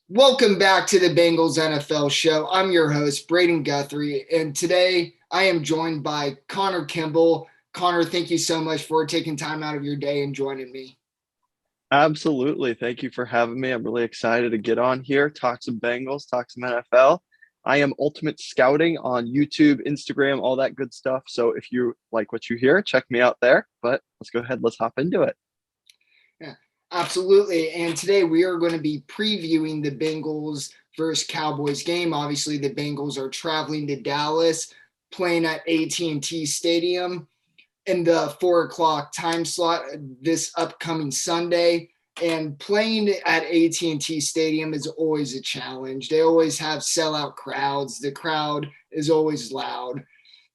Welcome back to the Bengals NFL show. I'm your host, Braden Guthrie, and today I am joined by Connor Kimball. Connor, thank you so much for taking time out of your day and joining me. Absolutely. Thank you for having me. I'm really excited to get on here, talk some Bengals, talk some NFL. I am Ultimate Scouting on YouTube, Instagram, all that good stuff. So if you like what you hear, check me out there. But let's go ahead, let's hop into it. Yeah, absolutely. And today we are going to be previewing the Bengals versus Cowboys game. Obviously, the Bengals are traveling to Dallas, playing at AT&T Stadium in the 4 o'clock time slot this upcoming Sunday. And playing at AT&T Stadium is always a challenge. They always have sellout crowds. The crowd is always loud.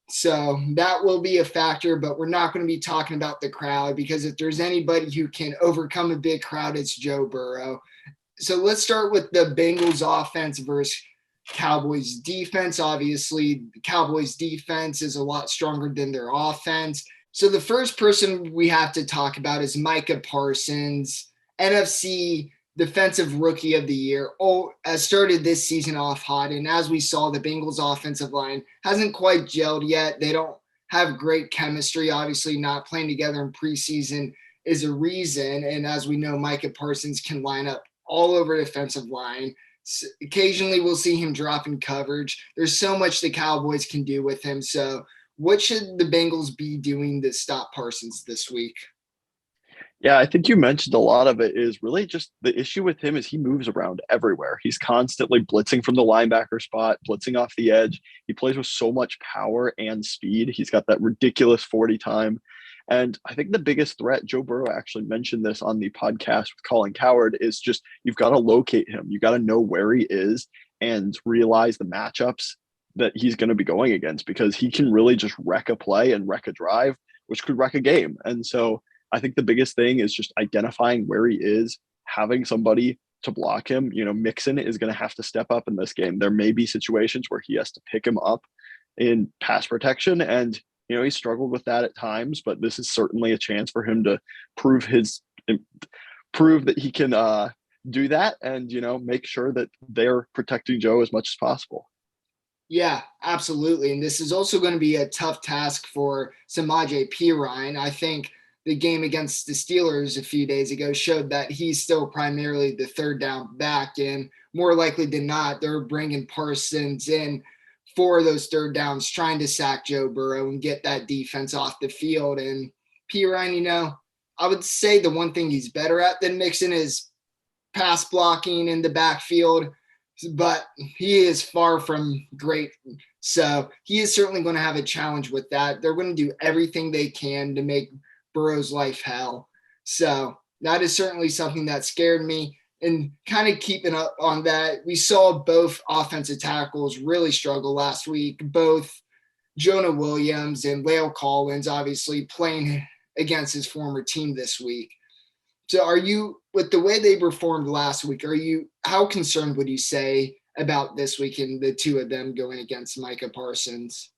So that will be a factor, but we're not going to be talking about the crowd because if there's anybody who can overcome a big crowd, it's Joe Burrow. So let's start with the Bengals offense versus Cowboys defense. Obviously, the Cowboys defense is a lot stronger than their offense. So the first person we have to talk about is Micah Parsons, NFC Defensive Rookie of the Year. Started this season off hot, and as we saw, the Bengals offensive line hasn't quite gelled yet. They don't have great chemistry. Obviously, not playing together in preseason is a reason. And as we know, Micah Parsons can line up all over defensive line. Occasionally, we'll see him drop in coverage. There's so much the Cowboys can do with him. So, what should the Bengals be doing to stop Parsons this week? Yeah, I think you mentioned a lot of it is really just the issue with him is he moves around everywhere. He's constantly blitzing from the linebacker spot, blitzing off the edge. He plays with so much power and speed. He's got that ridiculous 40 time. And I think the biggest threat, Joe Burrow actually mentioned this on the podcast with Colin Cowherd, is just you've got to locate him. You got to know where he is and realize the matchups that he's going to be going against because he can really just wreck a play and wreck a drive, which could wreck a game. And so I think the biggest thing is just identifying where he is, having somebody to block him. You know, Mixon is going to have to step up in this game. There may be situations where he has to pick him up in pass protection. And, you know, he struggled with that at times, but this is certainly a chance for him to prove that he can do that and, you know, make sure that they're protecting Joe as much as possible. Yeah, absolutely. And this is also going to be a tough task for Samaje Perine. I think the game against the Steelers a few days ago showed that he's still primarily the third down back. And more likely than not, they're bringing Parsons in for those third downs, trying to sack Joe Burrow and get that defense off the field. And Perine, I would say the one thing he's better at than Mixon is pass blocking in the backfield, but he is far from great. So he is certainly going to have a challenge with that. They're going to do everything they can to make Burrow's life hell. So that is certainly something that scared me. And kind of keeping up on that, we saw both offensive tackles really struggle last week, both Jonah Williams and La'el Collins obviously playing against his former team this week. So are you, with the way they performed last week, how concerned would you say about this week and the two of them going against Micah Parsons?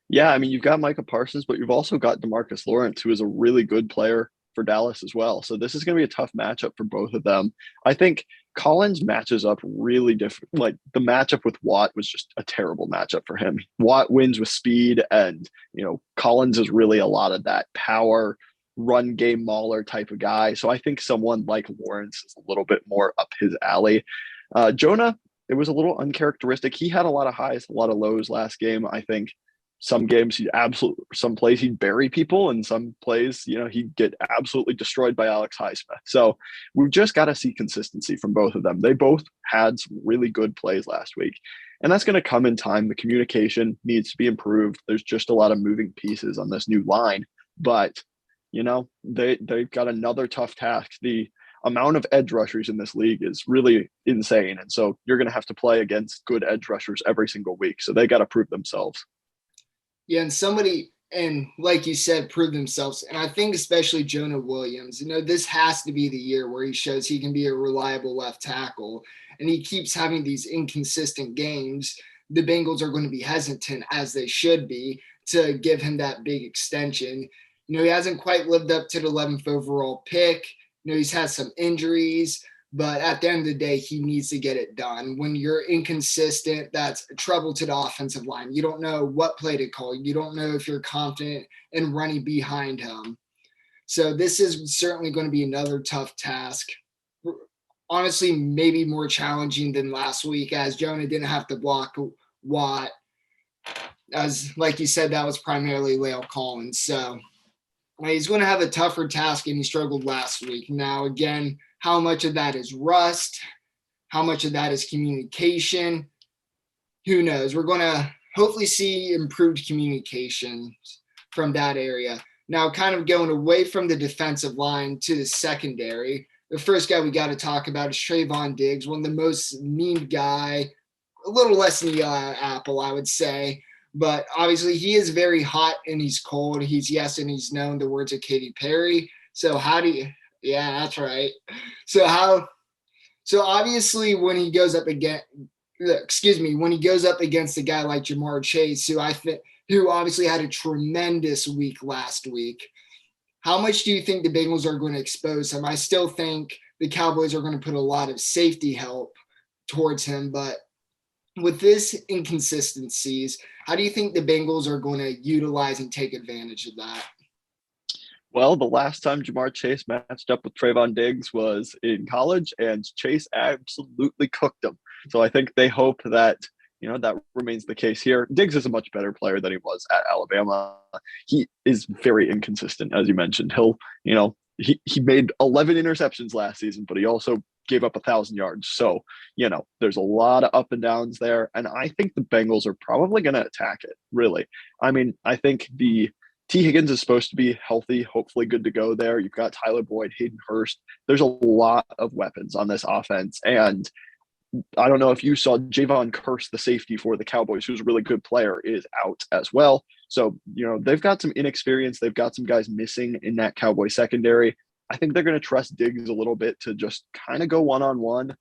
Yeah, I mean, you've got Micah Parsons, but you've also got Demarcus Lawrence, who is a really good player for Dallas as well. So this is going to be a tough matchup for both of them. I think Collins matches up really different. Like the matchup with Watt was just a terrible matchup for him. Watt wins with speed, and you know Collins is really a lot of that power, run game mauler type of guy. So I think someone like Lawrence is a little bit more up his alley. Jonah, it was a little uncharacteristic. He had a lot of highs, a lot of lows last game. I think some games some plays he'd bury people, and some plays, you know, he'd get absolutely destroyed by Alex Highsmith. So we've just got to see consistency from both of them. They both had some really good plays last week, and that's going to come in time. The communication needs to be improved. There's just a lot of moving pieces on this new line, but you know, they've got another tough task. The amount of edge rushers in this league is really insane, and so you're going to have to play against good edge rushers every single week. So they got to prove themselves. Yeah, and like you said, prove themselves. And I think especially Jonah Williams, this has to be the year where he shows he can be a reliable left tackle. And he keeps having these inconsistent games. The Bengals are going to be hesitant, as they should be, to give him that big extension. He hasn't quite lived up to the 11th overall pick. He's had some injuries, But at the end of the day, he needs to get it done. When you're inconsistent, that's trouble to the offensive line. You don't know what play to call. You don't know if you're confident in running behind him. So this is certainly going to be another tough task. Honestly, maybe more challenging than last week, as Jonah didn't have to block Watt. As like you said, that was primarily Lale Collins. So he's going to have a tougher task, and he struggled last week. Now, again, how much of that is rust? How much of that is communication? Who knows? We're going to hopefully see improved communication from that area. Now, kind of going away from the defensive line to the secondary, the first guy we got to talk about is Trayvon Diggs, one of the most memed guy, a little less than the Apple, I would say. But obviously, he is very hot and he's cold. He's yes, and he's known the words of Katy Perry. So how do you? Yeah, that's right. So obviously, when he goes up against, when he goes up against a guy like Jamar Chase, who obviously had a tremendous week last week. How much do you think the Bengals are going to expose him? I still think the Cowboys are going to put a lot of safety help towards him, but with this inconsistencies, how do you think the Bengals are going to utilize and take advantage of that? Well, the last time Jamar Chase matched up with Trayvon Diggs was in college, and Chase absolutely cooked him. So I think they hope that that remains the case here. Diggs is a much better player than he was at Alabama. He is very inconsistent, as you mentioned. He made 11 interceptions last season, but he also gave up 1,000 yards. So, there's a lot of up and downs there. And I think the Bengals are probably going to attack it, really. I mean, I think the T. Higgins is supposed to be healthy, hopefully good to go there. You've got Tyler Boyd, Hayden Hurst. There's a lot of weapons on this offense. And I don't know if you saw Javon Curse, the safety for the Cowboys, who's a really good player, is out as well. So, they've got some inexperience. They've got some guys missing in that Cowboy secondary. I think they're going to trust Diggs a little bit to just kind of go one-on-one.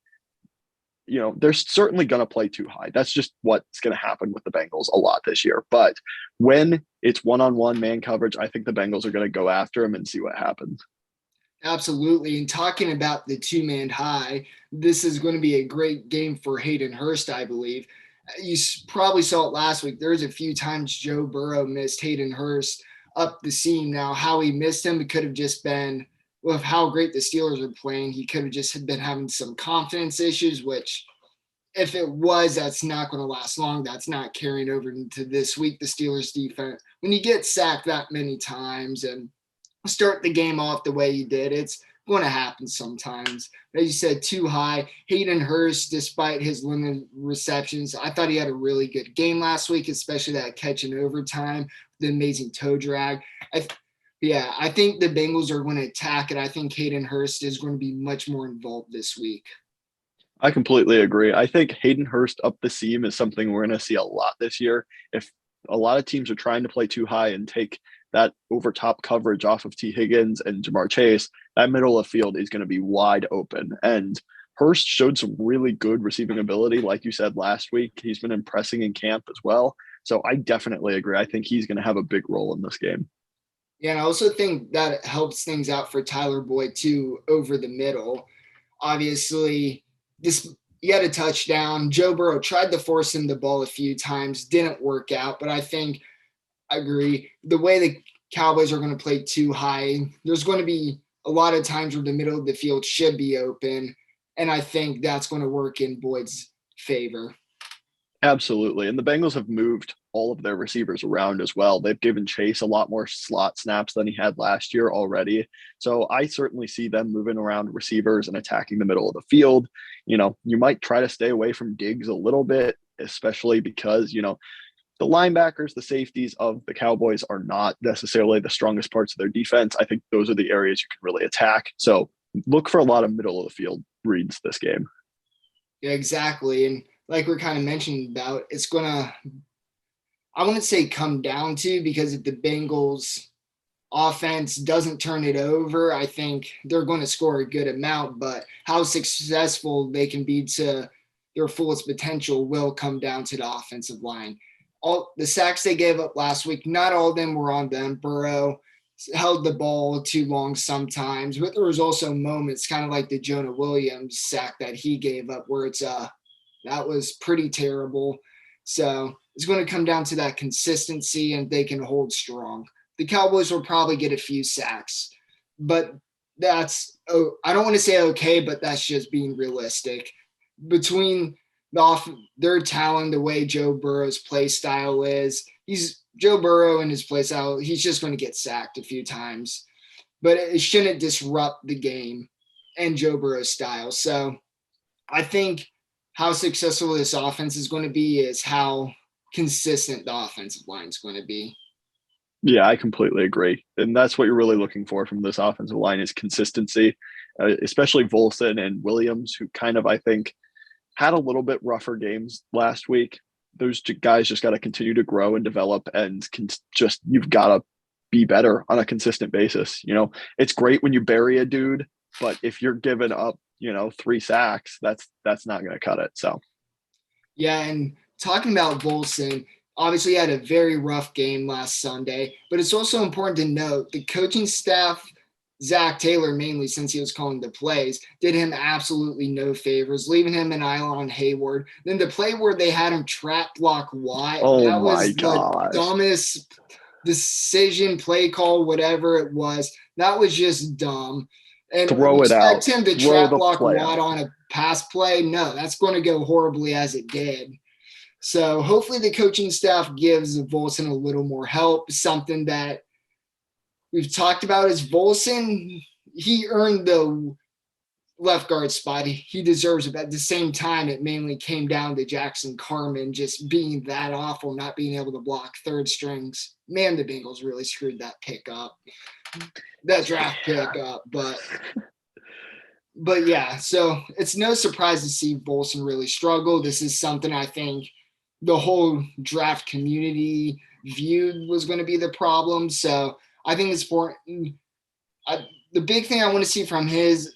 They're certainly going to play too high. That's just what's going to happen with the Bengals a lot this year. But when it's one-on-one man coverage, I think the Bengals are going to go after him and see what happens. Absolutely. And talking about the two-man high, this is going to be a great game for Hayden Hurst, I believe. You probably saw it last week. There was a few times Joe Burrow missed Hayden Hurst up the seam. Now, how he missed him, it could have just been with how great the Steelers are playing. He could have just been having some confidence issues, which if it was, that's not going to last long. That's not carrying over into this week. The Steelers defense, when you get sacked that many times and start the game off the way you did, it's going to happen sometimes. As you said, too high. Hayden Hurst, despite his limited receptions, I thought he had a really good game last week, especially that catch in overtime, the amazing toe drag. I think the Bengals are going to attack it. I think Hayden Hurst is going to be much more involved this week. I completely agree. I think Hayden Hurst up the seam is something we're going to see a lot this year. If a lot of teams are trying to play too high and take that over top coverage off of T. Higgins and Jamar Chase, that middle of the field is going to be wide open. And Hurst showed some really good receiving ability. Like you said last week, he's been impressing in camp as well. So I definitely agree. I think he's going to have a big role in this game. Yeah, and I also think that helps things out for Tyler Boyd too over the middle. Obviously, he had a touchdown. Joe Burrow tried to force him the ball a few times, didn't work out. But I agree. The way the Cowboys are going to play too high, there's going to be a lot of times where the middle of the field should be open. And I think that's going to work in Boyd's favor. Absolutely. And the Bengals have moved all of their receivers around as well. They've given Chase a lot more slot snaps than he had last year already. So I certainly see them moving around receivers and attacking the middle of the field. You might try to stay away from Diggs a little bit, especially because, the linebackers, the safeties of the Cowboys are not necessarily the strongest parts of their defense. I think those are the areas you can really attack. So look for a lot of middle of the field reads this game. Yeah, exactly. And like we're kind of mentioning about, it's going to, I wouldn't say come down to, because if the Bengals offense doesn't turn it over, I think they're going to score a good amount, but how successful they can be to their fullest potential will come down to the offensive line. All the sacks they gave up last week, not all of them were on them. Burrow held the ball too long sometimes, but there was also moments kind of like the Jonah Williams sack that he gave up where that was pretty terrible. So it's going to come down to that consistency and they can hold strong. The Cowboys will probably get a few sacks, but I don't want to say okay, but that's just being realistic. Between their talent, the way Joe Burrow's play style is, Joe Burrow and his play style, he's just going to get sacked a few times, but it shouldn't disrupt the game and Joe Burrow's style. So I think how successful this offense is going to be is how consistent the offensive line is going to be. Yeah, I completely agree. And that's what you're really looking for from this offensive line is consistency, especially Volson and Williams, who kind of, I think, had a little bit rougher games last week. Those guys just got to continue to grow and develop and you've got to be better on a consistent basis. It's great when you bury a dude, but if you're giving up, 3 sacks, that's not going to cut it. So, yeah. And talking about Volson, obviously he had a very rough game last Sunday, but it's also important to note the coaching staff, Zach Taylor mainly since he was calling the plays, did him absolutely no favors, leaving him an island on Hayward. Then the play where they had him trap block Watt, that was the dumbest decision, play call, whatever it was. That was just dumb. And throw it out. Expect him to trap block Watt on a pass play? No, that's going to go horribly as it did. So hopefully the coaching staff gives Volson a little more help, something that we've talked about is Volson. He earned the left guard spot. He deserves it. But at the same time, it mainly came down to Jackson Carman just being that awful, not being able to block third strings. Man, the Bengals really screwed that pick up, that draft pick up. But yeah, so it's no surprise to see Volson really struggle. This is something I think the whole draft community viewed was going to be the problem. So I think it's important. The big thing I want to see from his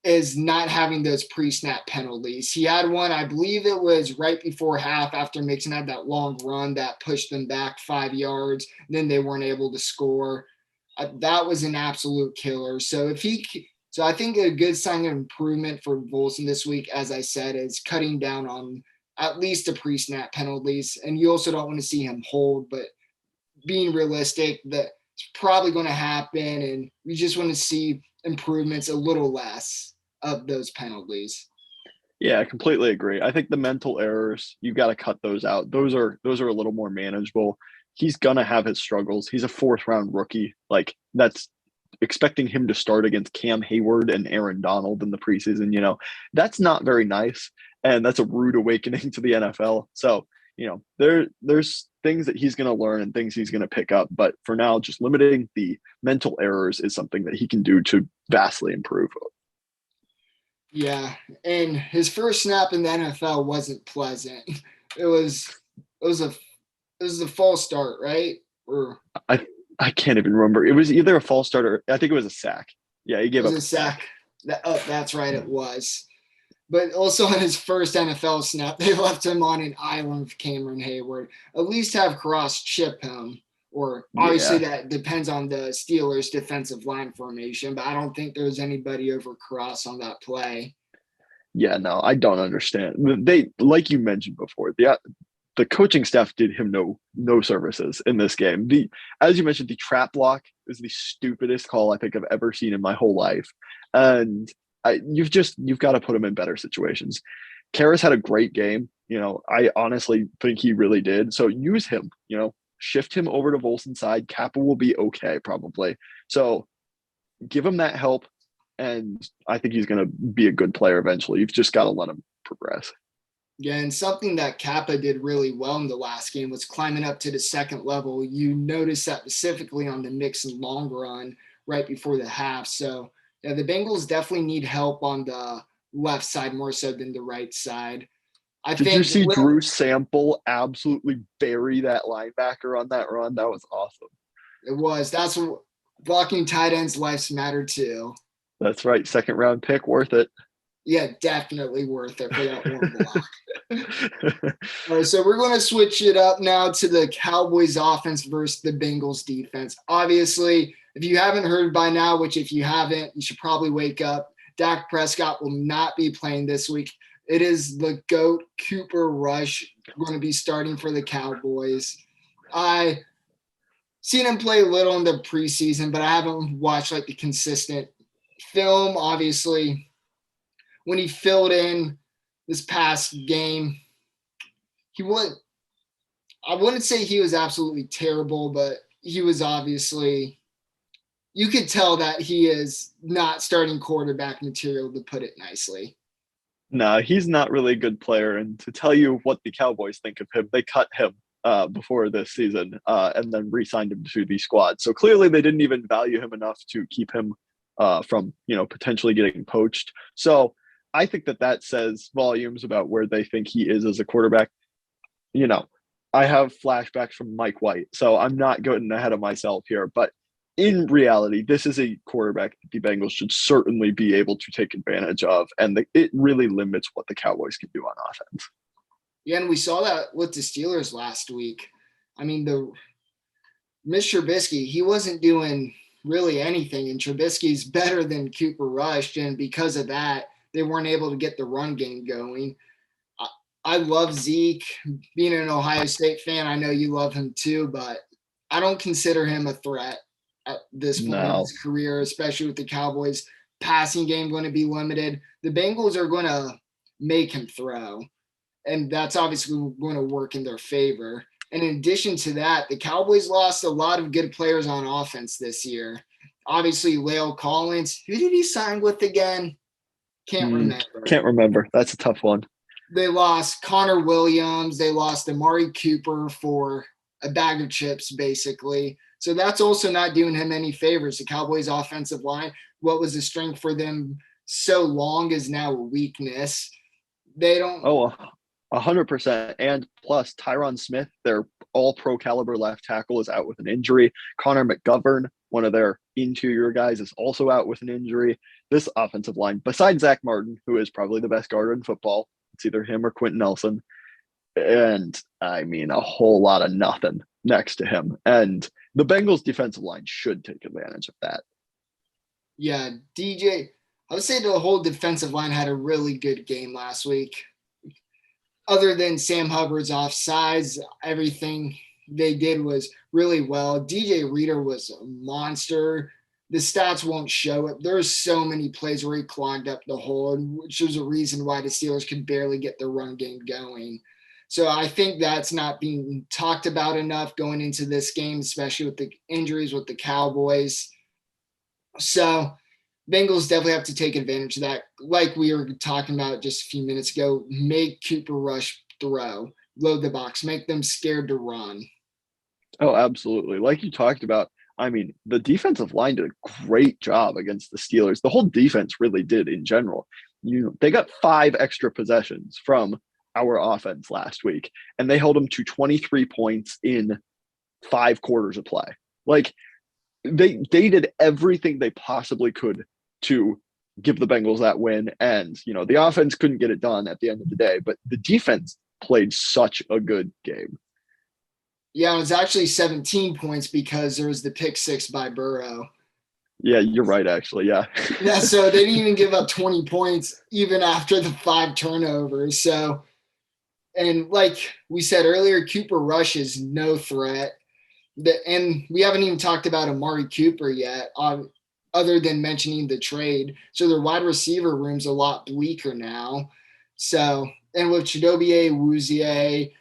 is not having those pre-snap penalties. He had one, I believe it was right before half after Mixon had that long run that pushed them back 5 yards. Then they weren't able to score. That was an absolute killer. So I think a good sign of improvement for Volson this week, as I said, is cutting down on at least the pre-snap penalties. And you also don't want to see him hold, but being realistic, that it's probably going to happen. And we just want to see improvements, a little less of those penalties. Yeah, I completely agree. I think the mental errors, you've got to cut those out. Those are a little more manageable. He's going to have his struggles. He's a 4th-round rookie. Like, that's expecting him to start against Cam Hayward and Aaron Donald in the preseason, that's not very nice. And that's a rude awakening to the NFL. So, there's things that he's going to learn and things he's going to pick up. But for now, just limiting the mental errors is something that he can do to vastly improve. Yeah. And his first snap in the NFL wasn't pleasant. It was a false start, right? Or I can't even remember. It was either a false start or I think it was a sack. Yeah, he gave up a sack. That's right, it was. But also on his first NFL snap, they left him on an island with Cameron Hayward. At least have Cross chip him. Or obviously that depends on the Steelers' defensive line formation, but I don't think there was anybody over Cross on that play. Yeah, no, I don't understand. They, like you mentioned before, the coaching staff did him no services in this game. As you mentioned, the trap block is the stupidest call I think I've ever seen in my whole life. And you've got to put him in better situations. Karras had a great game. I honestly think he really did. So use him, shift him over to Volson's side. Kappa will be okay, probably. So give him that help. And I think he's going to be a good player eventually. You've just got to let him progress. Yeah, and something that Kappa did really well in the last game was climbing up to the second level. You notice that specifically on the Mixon long run right before the half. So yeah, the Bengals definitely need help on the left side more so than the right side. Did you see Drew Sample absolutely bury that linebacker on that run? That was awesome. It was. That's what blocking tight ends' lives matter too. That's right. 2nd-round pick, worth it. Yeah, definitely worth it for that one block. All right, so we're going to switch it up now to the Cowboys offense versus the Bengals defense. Obviously, If you haven't heard by now, which if you haven't, you should probably wake up. Dak Prescott will not be playing this week. It is the GOAT, Cooper Rush, going to be starting for the Cowboys. I seen him play a little in the preseason, but I haven't watched like the consistent film. Obviously, when he filled in this past game, he would I wouldn't say he was absolutely terrible, but he was obviously you could tell that he is not starting quarterback material, to put it nicely. No, he's not really a good player. And to tell you what the Cowboys think of him, they cut him before this season and then re-signed him to the squad. So clearly they didn't even value him enough to keep him from, potentially getting poached. So I think that says volumes about where they think he is as a quarterback. I have flashbacks from Mike White, so I'm not getting ahead of myself here. But in reality, this is a quarterback that the Bengals should certainly be able to take advantage of, and it really limits what the Cowboys can do on offense. Yeah, and we saw that with the Steelers last week. I mean, Mr. Trubisky, he wasn't doing really anything, and Trubisky's better than Cooper Rush, and because of that, they weren't able to get the run game going. I love Zeke. Being an Ohio State fan, I know you love him too, but I don't consider him a threat at this point in his career, especially with the Cowboys passing game going to be limited. The Bengals are going to make him throw, and that's obviously going to work in their favor. And in addition to that, the Cowboys lost a lot of good players on offense this year. Obviously, La'el Collins. Who did he sign with again? Can't remember. Can't remember. That's a tough one. They lost Connor Williams. They lost Amari Cooper for a bag of chips, basically. So that's also not doing him any favors. The Cowboys' offensive line, what was a strength for them so long, is now a weakness. They don't. 100%. And plus, Tyron Smith, their all-pro caliber left tackle, is out with an injury. Connor McGovern, one of their interior guys, is also out with an injury. This offensive line, besides Zach Martin, who is probably the best guard in football, it's either him or Quentin Nelson. And I mean, a whole lot of nothing next to him. And the Bengals defensive line should take advantage of that. Yeah, DJ, I would say the whole defensive line had a really good game last week. Other than Sam Hubbard's offsides, everything they did was really well. DJ Reader was a monster. The stats won't show it. There's so many plays where he clogged up the hole, which was a reason why the Steelers could barely get the run game going. So I think that's not being talked about enough going into this game, especially with the injuries with the Cowboys. So Bengals definitely have to take advantage of that. Like we were talking about just a few minutes ago, make Cooper Rush throw, load the box, make them scared to run. Oh, absolutely. Like you talked about, I mean, the defensive line did a great job against the Steelers. The whole defense really did in general. They got 5 extra possessions from our offense last week, and they held them to 23 points in 5 quarters of play. Like, they did everything they possibly could to give the Bengals that win. And, the offense couldn't get it done at the end of the day, but the defense played such a good game. Yeah, it was actually 17 points because there was the pick 6 by Burrow. Yeah, you're right, actually. Yeah. Yeah, so they didn't even give up 20 points even after the 5 turnovers. So, and like we said earlier, Cooper Rush is no threat. And we haven't even talked about Amari Cooper yet, other than mentioning the trade. So their wide receiver room's a lot bleaker now. So, and with Chidobe Awuzie,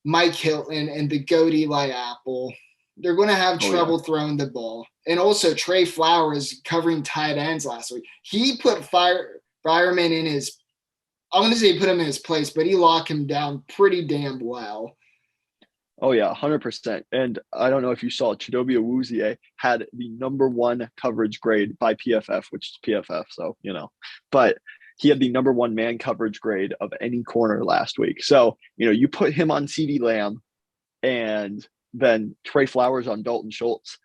Mike Hilton, and the GOAT Eli Apple, they're going to have trouble throwing the ball. And also Trey Flowers covering tight ends last week. He put Fireman in his – I want to say he put him in his place, but he locked him down pretty damn well. Oh, yeah, 100%. And I don't know if you saw, Chidobe Awuzie had the number 1 coverage grade by PFF, which is PFF, so, But he had the number 1 man coverage grade of any corner last week. So, you put him on CeeDee Lamb and then Trey Flowers on Dalton Schultz.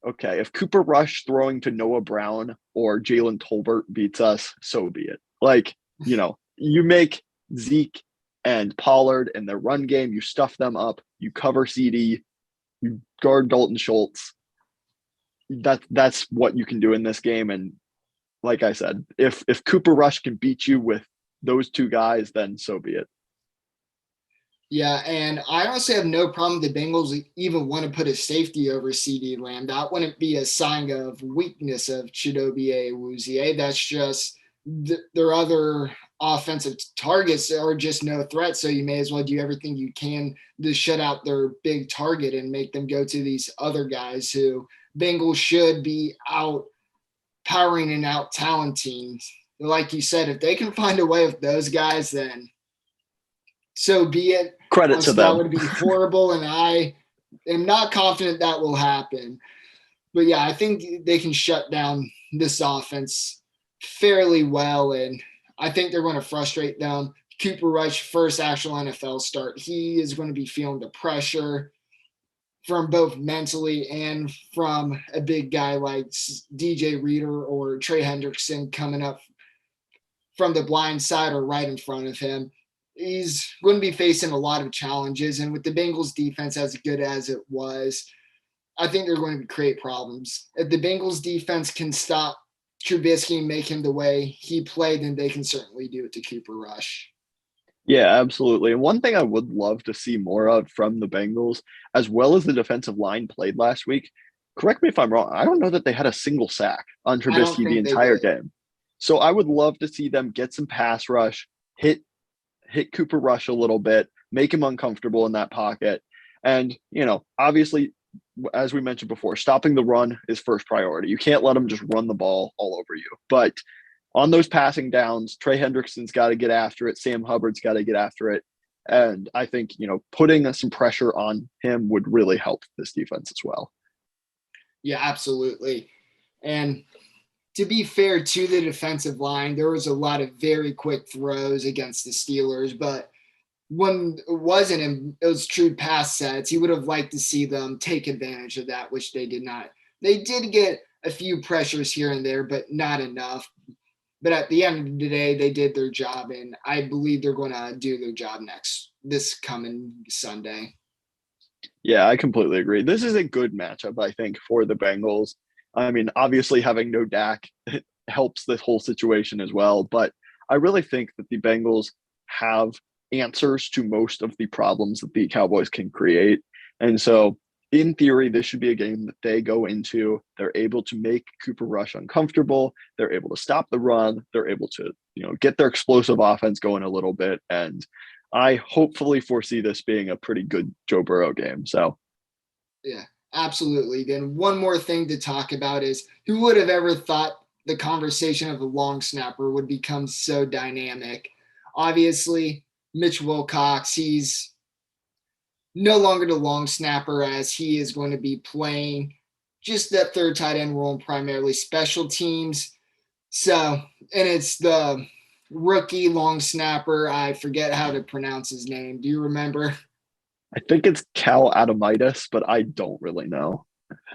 Okay, if Cooper Rush throwing to Noah Brown or Jalen Tolbert beats us, so be it. Like, you make Zeke and Pollard in their run game, you stuff them up, you cover CD, you guard Dalton Schultz. that's what you can do in this game. And like I said, if Cooper Rush can beat you with those two guys, then so be it. Yeah, and I honestly have no problem the Bengals even want to put a safety over CD Lamb. That wouldn't be a sign of weakness of Chidobe Awuzie. That's just their other offensive targets are just no threat. So you may as well do everything you can to shut out their big target and make them go to these other guys who Bengals should be out powering and out talenting. Like you said, if they can find a way with those guys, then so be it. Credit to That them. would be horrible, and I am not confident that will happen. But yeah, I think they can shut down this offense fairly well, and I think they're going to frustrate them. Cooper Rush, first actual NFL start, he is going to be feeling the pressure from both mentally and from a big guy like DJ Reader or Trey Hendrickson coming up from the blind side or right in front of him. He's going to be facing a lot of challenges. And with the Bengals defense as good as it was, I think they're going to create problems. If the Bengals defense can stop Trubisky and make him the way he played, then they can certainly do it to Cooper Rush. Yeah, absolutely. And one thing I would love to see more of from the Bengals, as well as the defensive line played last week, correct me if I'm wrong, I don't know that they had a single sack on Trubisky the entire game. So I would love to see them get some pass rush, hit Cooper Rush a little bit, make him uncomfortable in that pocket. And, obviously, as we mentioned before, stopping the run is first priority. You can't let them just run the ball all over you. But on those passing downs, Trey Hendrickson's got to get after it. Sam Hubbard's got to get after it. And I think, putting some pressure on him would really help this defense as well. Yeah, absolutely. And to be fair to the defensive line, there was a lot of very quick throws against the Steelers, but when it wasn't in those true pass sets, you would have liked to see them take advantage of that, which they did not. They did get a few pressures here and there, but not enough. But at the end of the day, they did their job, and I believe they're going to do their job this coming Sunday. Yeah, I completely agree. This is a good matchup, I think, for the Bengals. I mean, obviously having no Dak helps this whole situation as well, but I really think that the Bengals have answers to most of the problems that the Cowboys can create. And so in theory, this should be a game that they go into. They're able to make Cooper Rush uncomfortable. They're able to stop the run. They're able to, get their explosive offense going a little bit. And I hopefully foresee this being a pretty good Joe Burrow game. So, yeah, absolutely. Then one more thing to talk about is who would have ever thought the conversation of a long snapper would become so dynamic? Obviously, Mitch Wilcox, he's no longer the long snapper as he is going to be playing just that third tight end role, primarily special teams. So, and it's the rookie long snapper. I forget how to pronounce his name. Do you remember? I think it's Cal Adamitis, but I don't really know.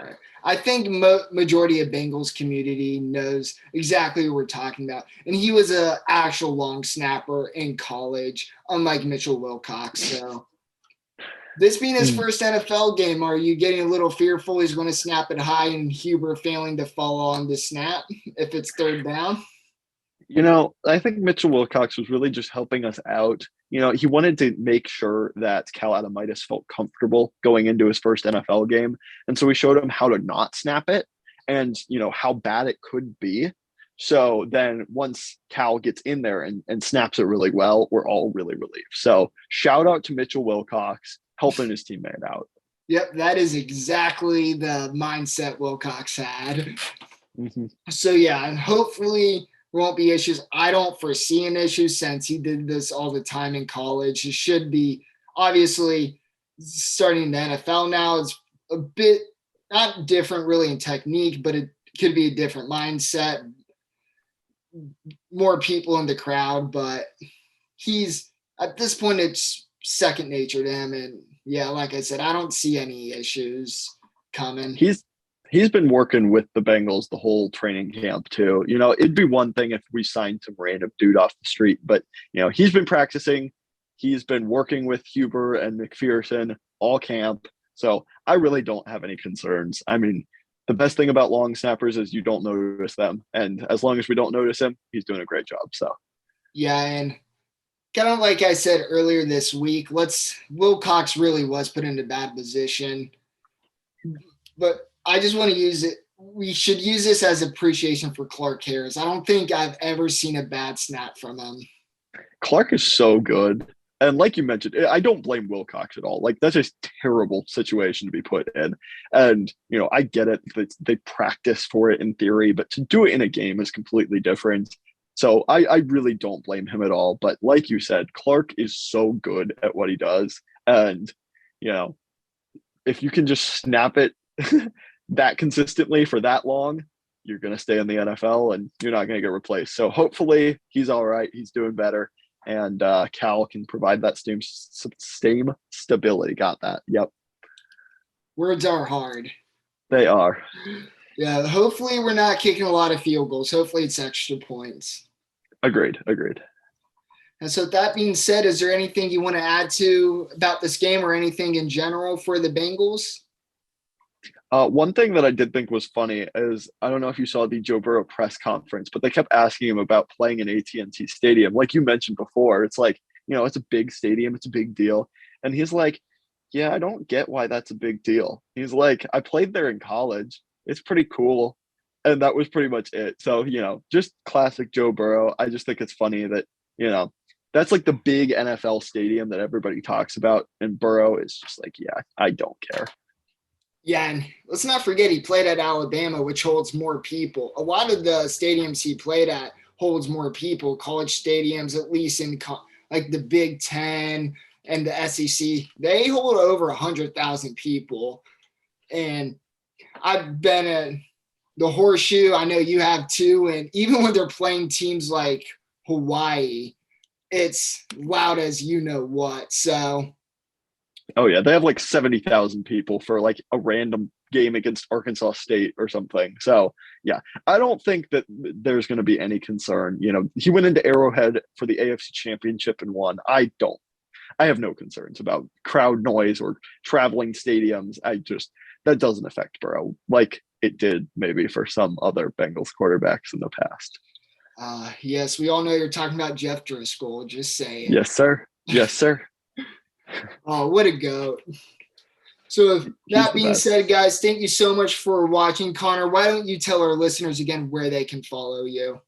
Right. I think majority of Bengals community knows exactly what we're talking about. And he was an actual long snapper in college, unlike Mitchell Wilcox. So this being his first NFL game, are you getting a little fearful he's going to snap it high and Huber failing to follow on the snap if it's third down? I think Mitchell Wilcox was really just helping us out. He wanted to make sure that Cal Adamitis felt comfortable going into his first NFL game. And so we showed him how to not snap it and, how bad it could be. So then once Cal gets in there and snaps it really well, we're all really relieved. So shout out to Mitchell Wilcox helping his teammate out. Yep, that is exactly the mindset Wilcox had. Mm-hmm. So, yeah, and hopefully – won't be issues. I don't foresee an issue since he did this all the time in college. He should be obviously starting the NFL now. It's a bit not different really in technique, but it could be a different mindset, more people in the crowd, but he's at this point, it's second nature to him. And yeah, like I said, I don't see any issues coming. He's been working with the Bengals the whole training camp too. It'd be one thing if we signed some random dude off the street, but he's been practicing. He's been working with Huber and McPherson all camp. So I really don't have any concerns. I mean, the best thing about long snappers is you don't notice them. And as long as we don't notice him, he's doing a great job. So Yeah, and kind of like I said earlier this week, Wilcox really was put into bad position. But I just want to use it. We should use this as appreciation for Clark Harris. I don't think I've ever seen a bad snap from him. Clark is so good. And like you mentioned, I don't blame Wilcox at all. Like that's a terrible situation to be put in. And, I get it. They practice for it in theory, but to do it in a game is completely different. So I really don't blame him at all. But like you said, Clark is so good at what he does. And, if you can just snap it that consistently for that long, you're going to stay in the NFL and you're not going to get replaced. So hopefully he's all right. He's doing better. And Cal can provide that same stability. Got that. Yep. Words are hard. They are. Yeah. Hopefully we're not kicking a lot of field goals. Hopefully it's extra points. Agreed. And so that being said, is there anything you want to add to about this game or anything in general for the Bengals? One thing that I did think was funny is I don't know if you saw the Joe Burrow press conference, but they kept asking him about playing in AT&T Stadium. Like you mentioned before, it's like, it's a big stadium. It's a big deal. And he's like, yeah, I don't get why that's a big deal. He's like, I played there in college. It's pretty cool. And that was pretty much it. So, just classic Joe Burrow. I just think it's funny that, that's like the big NFL stadium that everybody talks about. And Burrow is just like, yeah, I don't care. Yeah, and let's not forget he played at Alabama, which holds more people. A lot of the stadiums he played at holds more people. College stadiums, at least in like the Big Ten and the SEC, they hold over 100,000 people. And I've been at the Horseshoe. I know you have too. And even when they're playing teams like Hawaii, it's loud as you know what. So. Oh yeah, they have like 70,000 people for like a random game against Arkansas State or something. So yeah, I don't think that there's going to be any concern. He went into Arrowhead for the AFC Championship and won. I have no concerns about crowd noise or traveling stadiums. That doesn't affect Burrow like it did maybe for some other Bengals quarterbacks in the past. Yes, we all know you're talking about Jeff Driscoll. Just saying. Yes, sir. Yes, sir. Oh, what a goat. So that being said, guys, thank you so much for watching. Connor, why don't you tell our listeners again where they can follow you?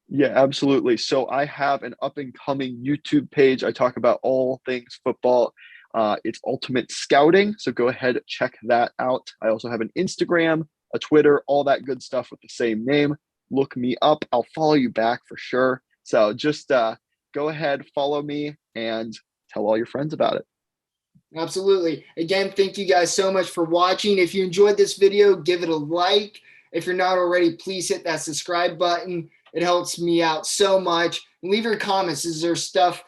Yeah, absolutely. So I have an up and coming YouTube page. I talk about all things football. It's Ultimate Scouting. So go ahead, check that out. I also have an Instagram, a Twitter, all that good stuff with the same name. Look me up. I'll follow you back for sure. So just go ahead, follow me, and tell all your friends about it. Absolutely. Again, thank you guys so much for watching. If you enjoyed this video, give it a like. If you're not already, please hit that subscribe button. It helps me out so much. And leave your comments. Is there stuff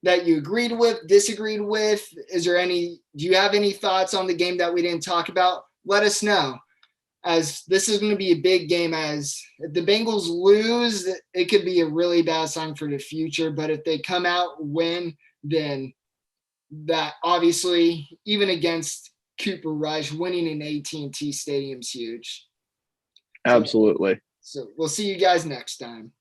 that you agreed with, disagreed with? Do you have any thoughts on the game that we didn't talk about? Let us know, as this is going to be a big game. As if the Bengals lose, it could be a really bad sign for the future. But if they come out win, then that obviously, even against Cooper Rush, winning in AT&T Stadium is huge. Absolutely. So we'll see you guys next time.